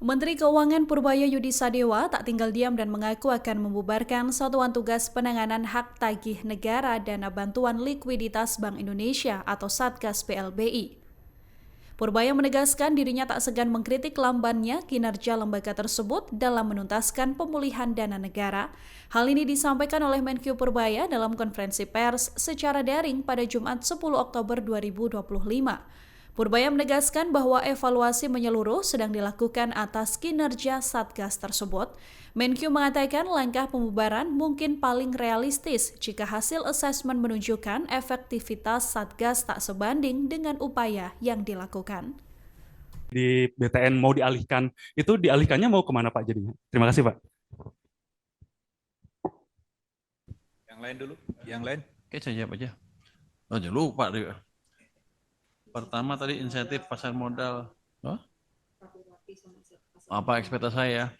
Menteri Keuangan Purbaya Yudi Sadewa tak tinggal diam dan mengaku akan membubarkan Satuan Tugas Penanganan Hak Tagih Negara Dana Bantuan Likuiditas Bank Indonesia atau Satgas PLBI. Purbaya menegaskan dirinya tak segan mengkritik lambannya kinerja lembaga tersebut dalam menuntaskan pemulihan dana negara. Hal ini disampaikan oleh Menkyu Purbaya dalam konferensi pers secara daring pada Jumat 10 Oktober 2025. Purbaya menegaskan bahwa evaluasi menyeluruh sedang dilakukan atas kinerja Satgas tersebut. Menkyu mengatakan langkah pembubaran mungkin paling realistis jika hasil asesmen menunjukkan efektivitas Satgas tak sebanding dengan upaya yang dilakukan. Di BTN mau dialihkan, itu dialihkannya mau kemana Pak jadinya? Terima kasih Pak. Yang lain dulu, yang lain. Oke, saya jawab aja. Oh, jangan lupa deh. Pertama tadi insentif pasar modal. Oh? Apa ekspektasi saya?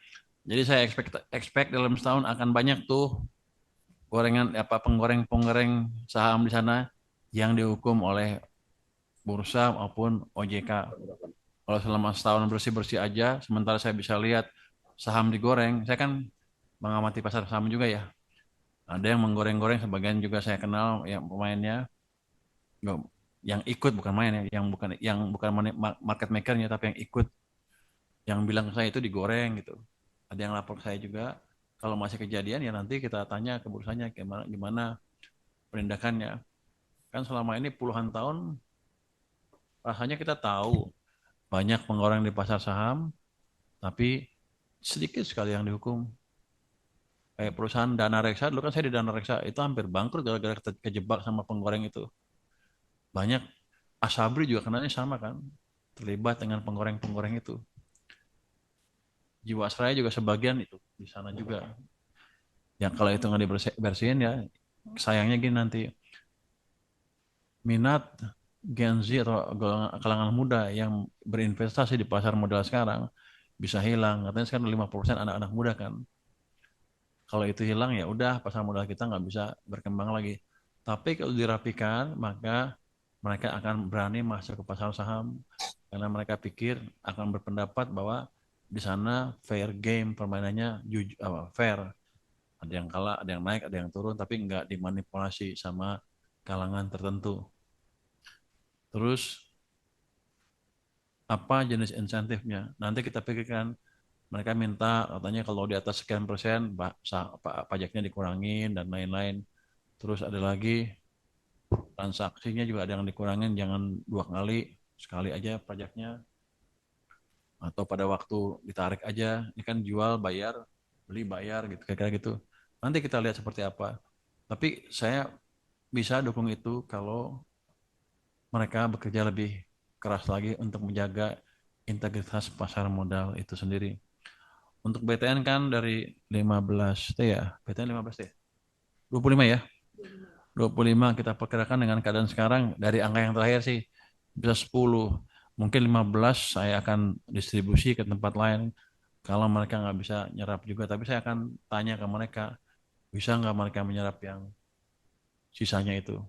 Jadi saya expect dalam setahun akan banyak tuh penggoreng saham di sana yang dihukum oleh bursa maupun OJK. Kalau selama setahun bersih-bersih aja, sementara saya bisa lihat saham digoreng, saya kan mengamati pasar saham juga ya. Ada yang menggoreng-goreng, sebagian juga saya kenal yang pemainnya, yang ikut bukan main ya, yang bukan market makernya tapi yang ikut, yang bilang ke saya itu digoreng gitu. Ada yang lapor ke saya juga. Kalau masih kejadian ya nanti kita tanya ke bursanya gimana penindakannya. Kan selama ini puluhan tahun rasanya kita tahu banyak penggoreng di pasar saham, tapi sedikit sekali yang dihukum. Kayak perusahaan Dana Reksa, dulu kan saya di Dana Reksa, itu hampir bangkrut gara-gara kejebak sama penggoreng itu. Banyak, Asabri juga kenanya sama kan, terlibat dengan penggoreng-penggoreng itu. Jiwasraya juga sebagian itu di sana juga. Yang kalau itu nggak dibersihin ya, sayangnya gini nanti minat Gen Z atau kalangan muda yang berinvestasi di pasar modal sekarang bisa hilang. Katanya sekarang 50% anak-anak muda kan. Kalau itu hilang ya udah pasar modal kita nggak bisa berkembang lagi. Tapi kalau dirapikan maka mereka akan berani masuk ke pasar saham karena mereka pikir akan berpendapat bahwa di sana fair game permainannya jujur, fair. Ada yang kalah, ada yang naik, ada yang turun, tapi nggak dimanipulasi sama kalangan tertentu. Terus apa jenis insentifnya? Nanti kita pikirkan. Mereka minta katanya kalau di atas sekian persen pajaknya dikurangin dan lain-lain. Terus ada lagi transaksinya juga ada yang dikurangin, jangan 2 kali, sekali aja pajaknya. Atau pada waktu ditarik aja, ini kan jual bayar, beli bayar gitu, kayak gitu. Nanti kita lihat seperti apa. Tapi saya bisa dukung itu kalau mereka bekerja lebih keras lagi untuk menjaga integritas pasar modal itu sendiri. Untuk BTN kan dari 15T ya, BTN 15T, 25 ya, 25 kita perkirakan dengan keadaan sekarang dari angka yang terakhir sih bisa 10, mungkin 15 saya akan distribusi ke tempat lain kalau mereka nggak bisa nyerap juga, tapi saya akan tanya ke mereka, bisa nggak mereka menyerap yang sisanya itu.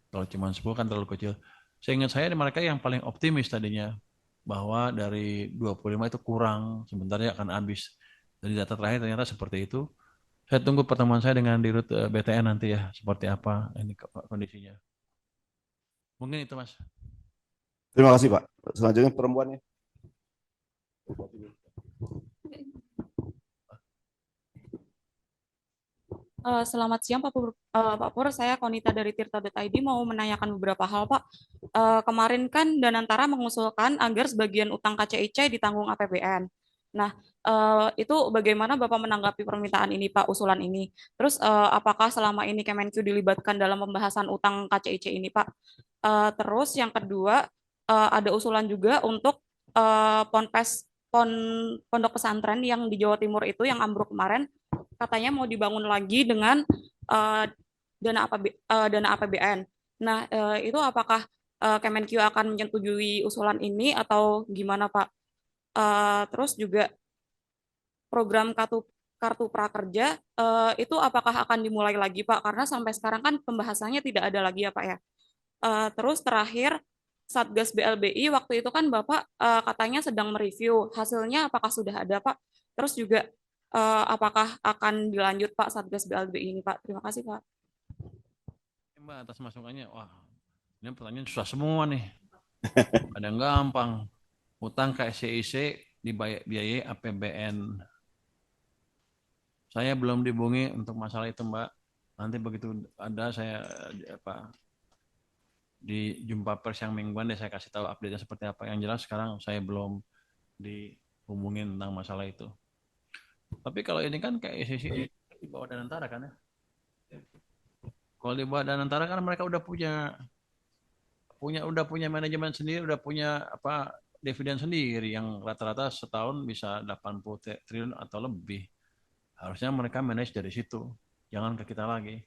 Kalau cuma 10 kan terlalu kecil. Seingat saya mereka yang paling optimis tadinya bahwa dari 25 itu kurang, sebenarnya akan habis. Dari data terakhir ternyata seperti itu. Saya tunggu pertemuan saya dengan Dirut BTN nanti ya, seperti apa ini kondisinya. Mungkin itu Mas. Terima kasih Pak. Selanjutnya perempuannya. Selamat siang Pak Pur. Pak Pur, saya Konita dari Tirta.id mau menanyakan beberapa hal Pak. Kemarin kan Danantara mengusulkan agar sebagian utang KCIC ditanggung APBN. Nah, itu bagaimana Bapak menanggapi permintaan ini Pak, usulan ini? Terus apakah selama ini Kemenkyu dilibatkan dalam pembahasan utang KCIC ini Pak? Terus yang kedua, ada usulan juga untuk ponpes pondok pesantren yang di Jawa Timur itu yang ambruk kemarin katanya mau dibangun lagi dengan uh, dana APBN. Nah, itu apakah Kemenkyu akan menyetujui usulan ini atau gimana, Pak? Terus juga program kartu prakerja itu apakah akan dimulai lagi, Pak? Karena sampai sekarang kan pembahasannya tidak ada lagi ya, Pak ya. Terus terakhir Satgas BLBI waktu itu kan Bapak katanya sedang mereview. Hasilnya apakah sudah ada, Pak? Terus juga apakah akan dilanjut, Pak, Satgas BLBI ini, Pak? Terima kasih, Pak. Mbak atas masukannya. Wah, ini pertanyaan susah semua nih. Ada yang gampang. Utang ke SCIC dibiayai APBN. Saya belum dihubungi untuk masalah itu, Mbak. Nanti begitu ada saya di jumpa pers yang mingguan deh saya kasih tahu update-nya seperti apa. Yang jelas sekarang saya belum dihubungin tentang masalah itu. Tapi kalau ini kan kayak SCIC di bawah Danantara kan ya. Kalau di bawah Danantara kan mereka udah punya manajemen sendiri, udah punya dividen sendiri yang rata-rata setahun bisa 80 triliun atau lebih. Harusnya mereka manage dari situ, jangan ke kita lagi.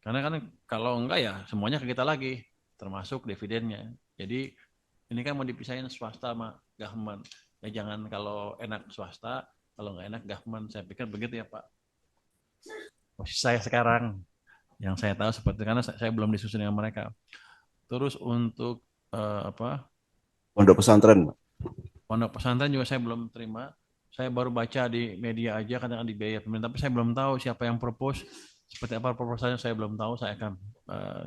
Karena kan kalau enggak ya semuanya ke kita lagi, termasuk dividennya. Jadi ini kan mau dipisahin swasta sama government. Ya jangan kalau enak swasta, kalau nggak enak government. Saya pikir begitu ya Pak. Posisi saya sekarang, yang saya tahu seperti karena saya belum disusun dengan mereka. Terus untuk Pondok pesantren, Pak. pondok pesantren juga saya belum terima. Saya baru baca di media aja kadang dibayar pemerintah, tapi saya belum tahu siapa yang propose, seperti apa proposalnya saya belum tahu.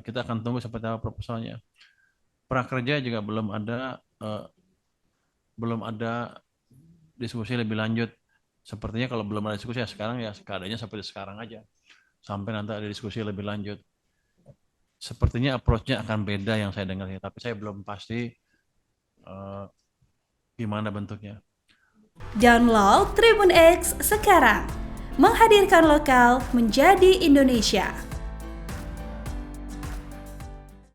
Kita akan tunggu seperti apa proposalnya. Prakerja juga belum ada diskusi lebih lanjut. Sepertinya kalau belum ada diskusi ya sekarang ya keadaannya seperti sekarang aja. Sampai nanti ada diskusi lebih lanjut. Sepertinya approach-nya akan beda yang saya dengar, tapi saya belum pasti gimana bentuknya. Download Tribun X sekarang, menghadirkan lokal menjadi Indonesia.